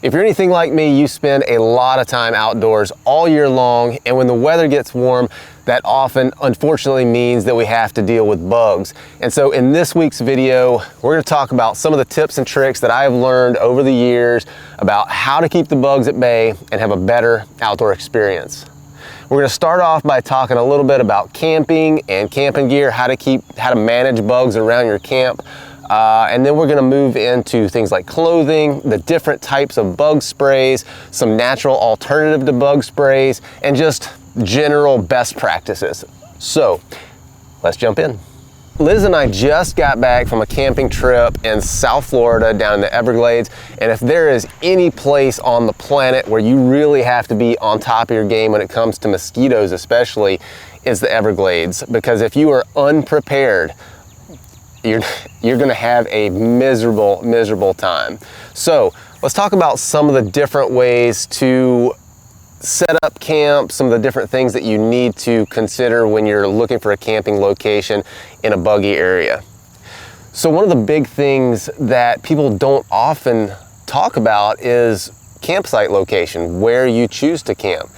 If you're anything like me, you spend a lot of time outdoors all year long, and when the weather gets warm, that often unfortunately means that we have to deal with bugs. And so in this week's video, we're going to talk about some of the tips and tricks that I have learned over the years about how to keep the bugs at bay and have a better outdoor experience. We're going to start off by talking a little bit about camping and camping gear, how to manage bugs around your camp. And then we're going to move into things like clothing, the different types of bug sprays, some natural alternative to bug sprays, and just general best practices. So let's jump in. Liz and I just got back from a camping trip in South Florida down in the Everglades, and if there is any place on the planet where you really have to be on top of your game when it comes to mosquitoes especially, is the Everglades, because if you are unprepared, you're going to have a miserable time. So let's talk about some of the different ways to set up camp, some of the different things that you need to consider when you're looking for a camping location in a buggy area. So one of the big things that people don't often talk about is campsite location, where you choose to camp.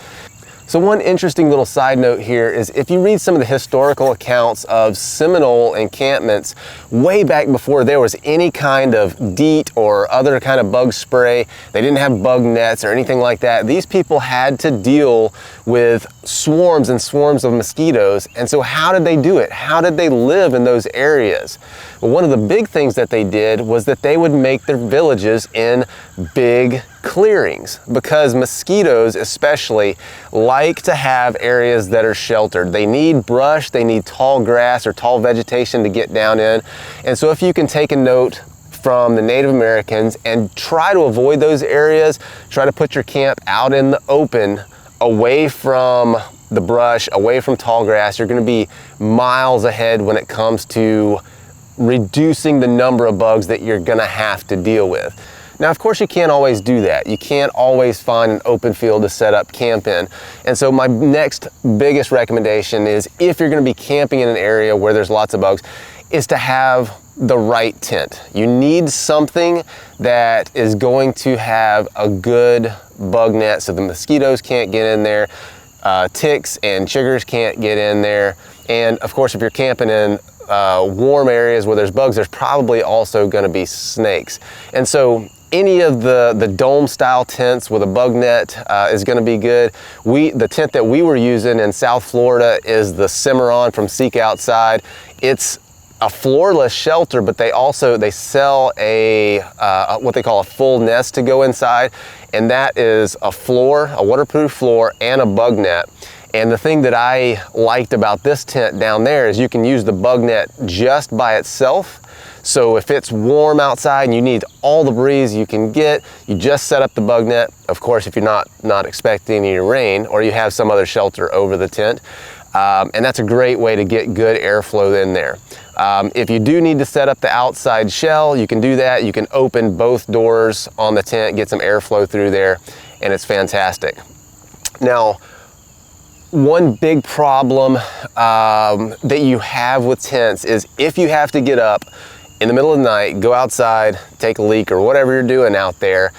So one interesting little side note here is if you read some of the historical accounts of Seminole encampments way back before there was any kind of DEET or other kind of bug spray, they didn't have bug nets or anything like that. These people had to deal with swarms and swarms of mosquitoes. And so how did they do it? How did they live in those areas? Well, one of the big things that they did was that they would make their villages in big clearings, because mosquitoes especially like to have areas that are sheltered. They need brush, they need tall grass or tall vegetation to get down in. And so if you can take a note from the Native Americans and try to avoid those areas, try to put your camp out in the open, away from the brush, away from tall grass, you're going to be miles ahead when it comes to reducing the number of bugs that you're going to have to deal with. Now, of course, you can't always do that. You can't always find an open field to set up camp in. And so my next biggest recommendation is, if you're going to be camping in an area where there's lots of bugs, is to have the right tent. You need something that is going to have a good bug net so the mosquitoes can't get in there, ticks and chiggers can't get in there. And of course, if you're camping in warm areas where there's bugs, there's probably also going to be snakes. And so any of the dome style tents with a bug net is going to be good. The tent that we were using in South Florida is the Cimarron from Seek Outside. It's a floorless shelter, but they sell a what they call a full nest to go inside, and that is a floor, a waterproof floor, and a bug net. And the thing that I liked about this tent down there is you can use the bug net just by itself. So if it's warm outside and you need all the breeze you can get, you just set up the bug net. Of course, if you're not expecting any rain, or you have some other shelter over the tent. And that's a great way to get good airflow in there. If you do need to set up the outside shell, you can do that. You can open both doors on the tent, get some airflow through there, and it's fantastic. Now, one big problem that you have with tents is if you have to get up in the middle of the night, go outside, take a leak or whatever you're doing out there,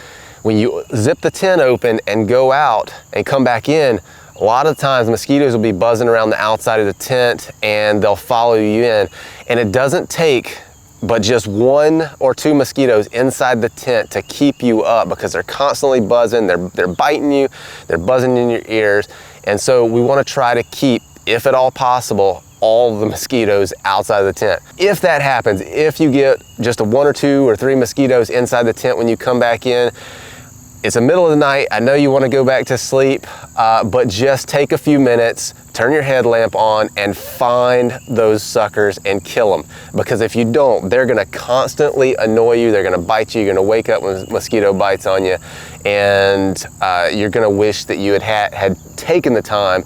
when you zip the tent open and go out and come back in, a lot of times mosquitoes will be buzzing around the outside of the tent and they'll follow you in. And it doesn't take but just 1 or 2 mosquitoes inside the tent to keep you up, because they're constantly buzzing, they're biting you, they're buzzing in your ears. And so we want to try to keep, if at all possible, all the mosquitoes outside of the tent. If that happens, if you get just 1 or 2 or 3 mosquitoes inside the tent when you come back in, it's the middle of the night, I know you want to go back to sleep, but just take a few minutes, turn your headlamp on, and find those suckers and kill them. Because if you don't, they're going to constantly annoy you, they're going to bite you, you're going to wake up when a mosquito bites on you, and you're going to wish that you had taken the time.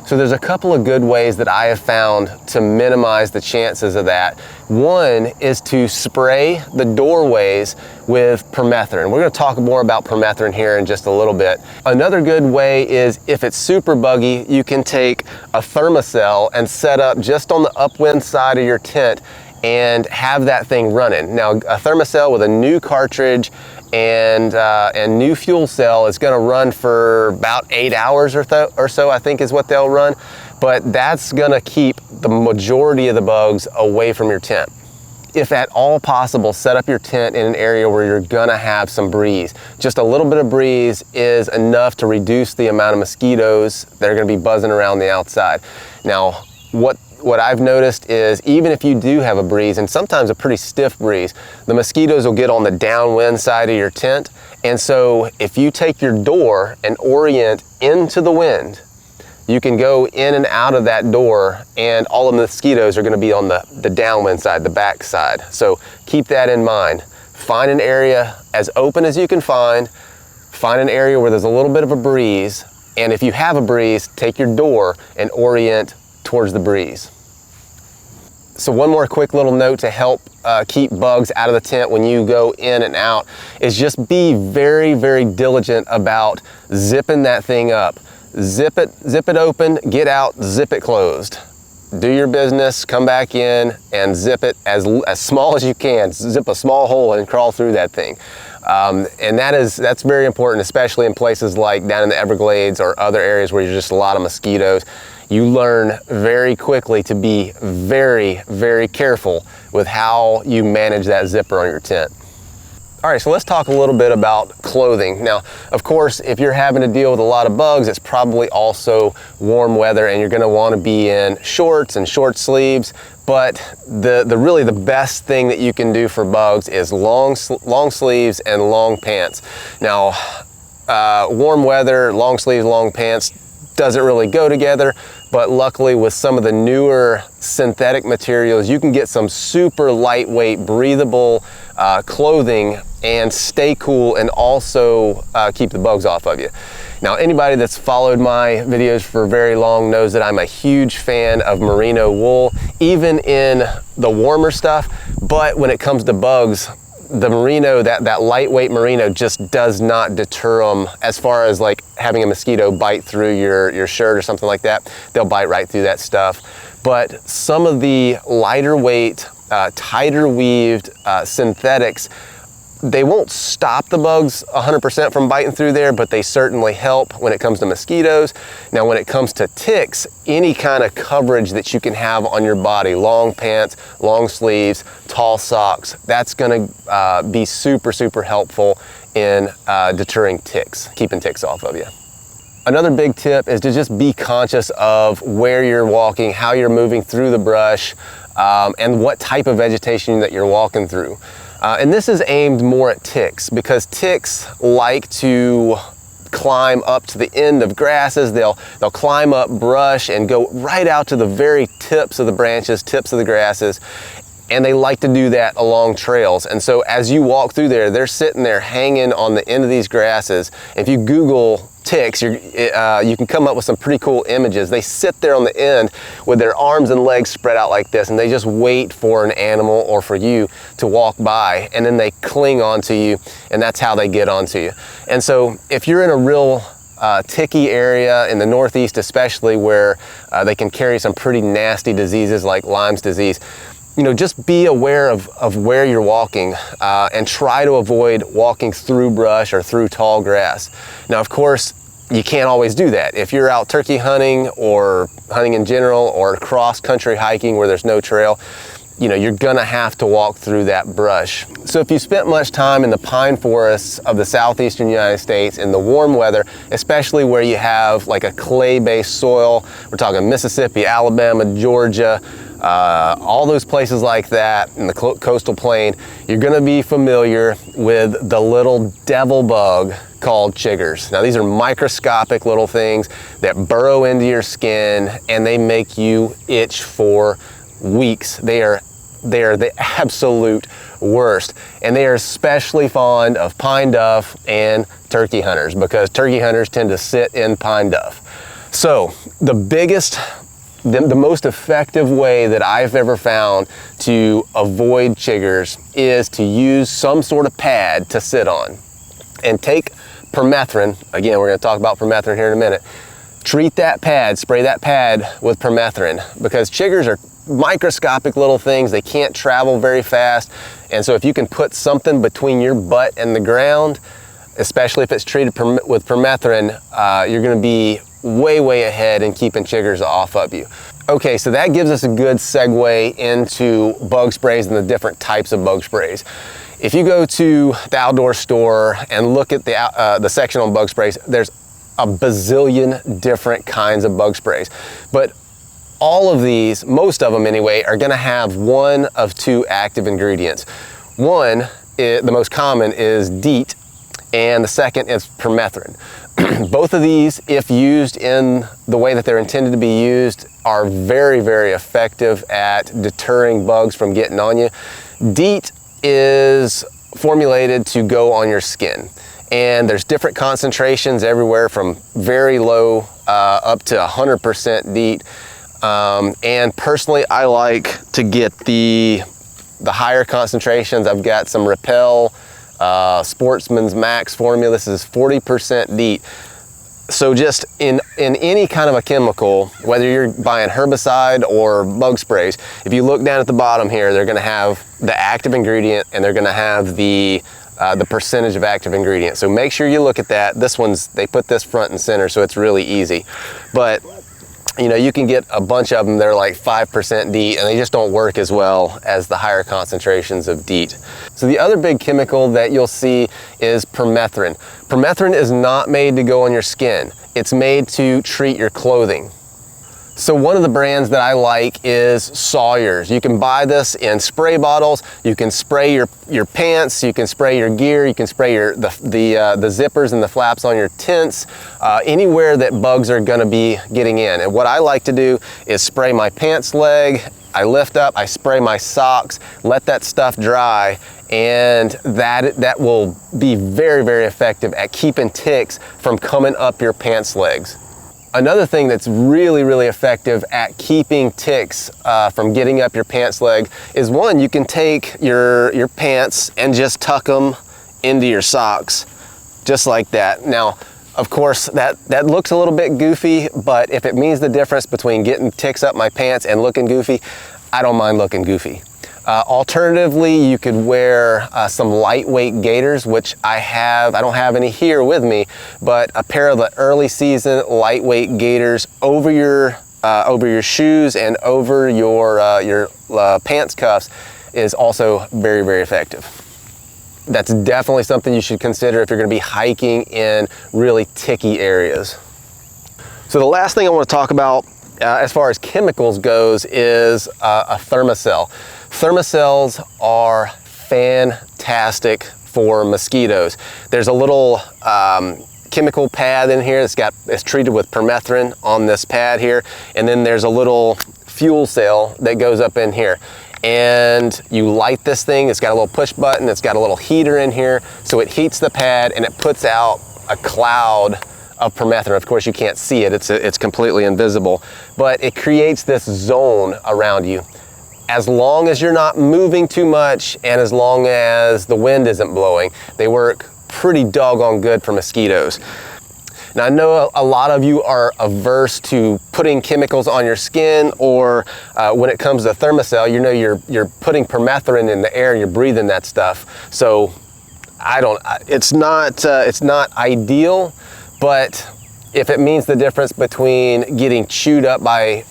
So there's a couple of good ways that I have found to minimize the chances of that. One is to spray the doorways with Permethrin. We're going to talk more about Permethrin here in just a little bit. Another good way is, if it's super buggy, you can take a Thermacell and set up just on the upwind side of your tent and have that thing running. Now, a Thermacell with a new cartridge and new fuel cell is going to run for about 8 hours or so, I think is what they'll run. But that's going to keep the majority of the bugs away from your tent. If at all possible, set up your tent in an area where you're gonna have some breeze. Just a little bit of breeze is enough to reduce the amount of mosquitoes that are gonna be buzzing around the outside. Now, what I've noticed is even if you do have a breeze, and sometimes a pretty stiff breeze, the mosquitoes will get on the downwind side of your tent. And so if you take your door and orient into the wind, you can go in and out of that door, and all of the mosquitoes are going to be on the downwind side, the back side. So keep that in mind. Find an area as open as you can find an area where there's a little bit of a breeze, and if you have a breeze, take your door and orient towards the breeze. So one more quick little note to help keep bugs out of the tent when you go in and out is just be very, very diligent about zipping that thing up. Zip it open, get out, zip it closed. Do your business, come back in and zip it as small as you can. Zip a small hole and crawl through that thing. And that's very important, especially in places like down in the Everglades or other areas where there's just a lot of mosquitoes. You learn very quickly to be very, very careful with how you manage that zipper on your tent. All right, so let's talk a little bit about clothing. Now, of course, if you're having to deal with a lot of bugs, it's probably also warm weather and you're gonna wanna be in shorts and short sleeves, but really the best thing that you can do for bugs is long sleeves and long pants. Now, warm weather, long sleeves, long pants doesn't really go together, but luckily with some of the newer synthetic materials, you can get some super lightweight, breathable clothing and stay cool and also keep the bugs off of you. Now, anybody that's followed my videos for very long knows that I'm a huge fan of merino wool, even in the warmer stuff, but when it comes to bugs, the merino, that lightweight merino just does not deter them as far as like having a mosquito bite through your shirt or something like that. They'll bite right through that stuff. But some of the lighter weight, tighter weaved synthetics, they won't stop the bugs 100% from biting through there, but they certainly help when it comes to mosquitoes. Now, when it comes to ticks, any kind of coverage that you can have on your body, long pants, long sleeves, tall socks, that's gonna be super, super helpful in deterring ticks, keeping ticks off of you. Another big tip is to just be conscious of where you're walking, how you're moving through the brush, and what type of vegetation that you're walking through. And this is aimed more at ticks because ticks like to climb up to the end of grasses. They'll climb up brush and go right out to the very tips of the branches, tips of the grasses. And they like to do that along trails. And so as you walk through there, they're sitting there hanging on the end of these grasses. If you Google ticks, you can come up with some pretty cool images. They sit there on the end with their arms and legs spread out like this, and they just wait for an animal or for you to walk by, and then they cling onto you, and that's how they get onto you. And so if you're in a real ticky area in the Northeast especially, where they can carry some pretty nasty diseases like Lyme disease, you know, just be aware of where you're walking and try to avoid walking through brush or through tall grass. Now, of course, you can't always do that. If you're out turkey hunting or hunting in general or cross-country hiking where there's no trail, you know, you're gonna have to walk through that brush. So if you spent much time in the pine forests of the southeastern United States in the warm weather, especially where you have like a clay-based soil, we're talking Mississippi, Alabama, Georgia, all those places like that in the coastal plain, you're gonna be familiar with the little devil bug called chiggers. Now, these are microscopic little things that burrow into your skin and they make you itch for weeks. They are the absolute worst, and they are especially fond of pine duff and turkey hunters because turkey hunters tend to sit in pine duff. So the most effective way that I've ever found to avoid chiggers is to use some sort of pad to sit on and take Permethrin. Again, we're going to talk about Permethrin here in a minute. Treat that pad, spray that pad with Permethrin because chiggers are microscopic little things. They can't travel very fast, And so if you can put something between your butt and the ground, especially if it's treated with permethrin, you're gonna be way ahead in keeping chiggers off of you. Okay, so that gives us a good segue into bug sprays and the different types of bug sprays. If you go to the outdoor store and look at the section on bug sprays, there's a bazillion different kinds of bug sprays. But all of these, most of them anyway, are gonna have one of two active ingredients. One, the most common, is DEET, and the second is permethrin. Both of these, if used in the way that they're intended to be used, are very effective at deterring bugs from getting on you. DEET is formulated to go on your skin, and there's different concentrations everywhere from very low up to 100% DEET. And personally, I like to get the higher concentrations. I've got some Repel Sportsman's Max formula. This is 40% DEET. So just in any kind of a chemical, whether you're buying herbicide or bug sprays, if you look down at the bottom here, they're gonna have the active ingredient and they're gonna have the percentage of active ingredient. So make sure you look at that. They put this front and center, so it's really easy. But you know, you can get a bunch of them that are like 5% DEET, and they just don't work as well as the higher concentrations of DEET. So the other big chemical that you'll see is permethrin. Permethrin is not made to go on your skin. It's made to treat your clothing. So one of the brands that I like is Sawyer's. You can buy this in spray bottles. You can spray your pants, you can spray your gear, you can spray the zippers and the flaps on your tents, anywhere that bugs are gonna be getting in. And what I like to do is spray my pants leg, I lift up, I spray my socks, let that stuff dry, and that will be very effective at keeping ticks from coming up your pants legs. Another thing that's really effective at keeping ticks from getting up your pants leg is, one, you can take your pants and just tuck them into your socks, just like that. Now, of course, that looks a little bit goofy, but if it means the difference between getting ticks up my pants and looking goofy, I don't mind looking goofy. Alternatively, you could wear some lightweight gaiters, which I don't have any here with me, but a pair of the early season lightweight gaiters over your shoes and over your pants cuffs is also very effective. That's definitely something you should consider if you're going to be hiking in really ticky areas. So the last thing I want to talk about as far as chemicals goes is a Thermacell. Thermacells are fantastic for mosquitoes. There's a little chemical pad in here it's treated with permethrin on this pad here, and then there's a little fuel cell that goes up in here. And you light this thing, it's got a little push button, it's got a little heater in here, so it heats the pad and it puts out a cloud of permethrin. Of course, you can't see it, it's completely invisible, but it creates this zone around you. As long as you're not moving too much and as long as the wind isn't blowing, they work pretty doggone good for mosquitoes. Now, I know a lot of you are averse to putting chemicals on your skin, or when it comes to Thermacell, you know you're putting permethrin in the air and you're breathing that stuff. So it's not ideal, but if it means the difference between getting chewed up by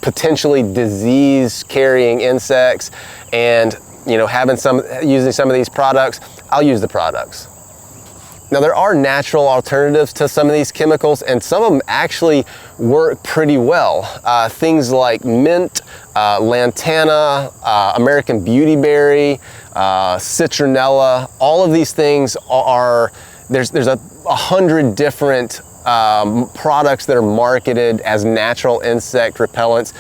potentially disease-carrying insects and using some of these products, I'll use the products. Now, there are natural alternatives to some of these chemicals, and some of them actually work pretty well. Things like mint, lantana, American beautyberry, citronella, all of these things there's 100 different products that are marketed as natural insect repellents.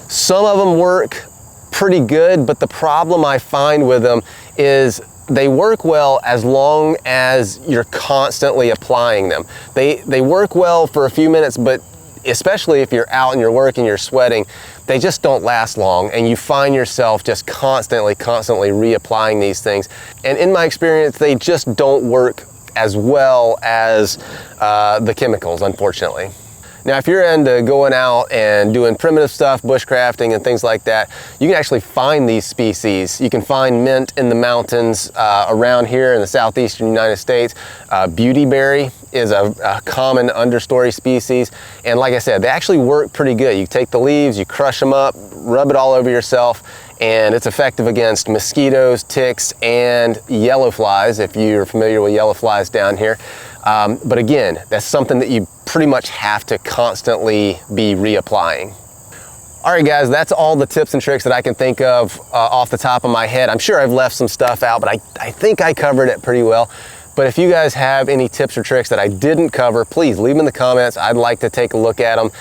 Some of them work pretty good, but the problem I find with them is they work well as long as you're constantly applying them. They work well for a few minutes, but especially if you're out and you're working, you're sweating, they just don't last long, and you find yourself just constantly reapplying these things. And in my experience, they just don't work as well as the chemicals, unfortunately. Now, if you're into going out and doing primitive stuff, bushcrafting and things like that, you can actually find these species. You can find mint in the mountains around here in the southeastern United States. Beautyberry is a common understory species. And like I said, they actually work pretty good. You take the leaves, you crush them up, rub it all over yourself, and it's effective against mosquitoes, ticks, and yellow flies, if you're familiar with yellow flies down here. But again, that's something that you pretty much have to constantly be reapplying. All right, guys, that's all the tips and tricks that I can think of off the top of my head. I'm sure I've left some stuff out, but I think I covered it pretty well. But if you guys have any tips or tricks that I didn't cover, please leave them in the comments. I'd like to take a look at them.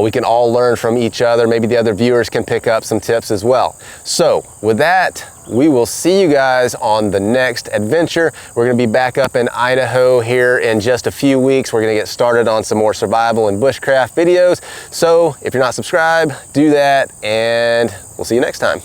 We can all learn from each other. Maybe the other viewers can pick up some tips as well. So with that, we will see you guys on the next adventure. We're gonna be back up in Idaho here in just a few weeks. We're gonna get started on some more survival and bushcraft videos. So if you're not subscribed, do that, and we'll see you next time.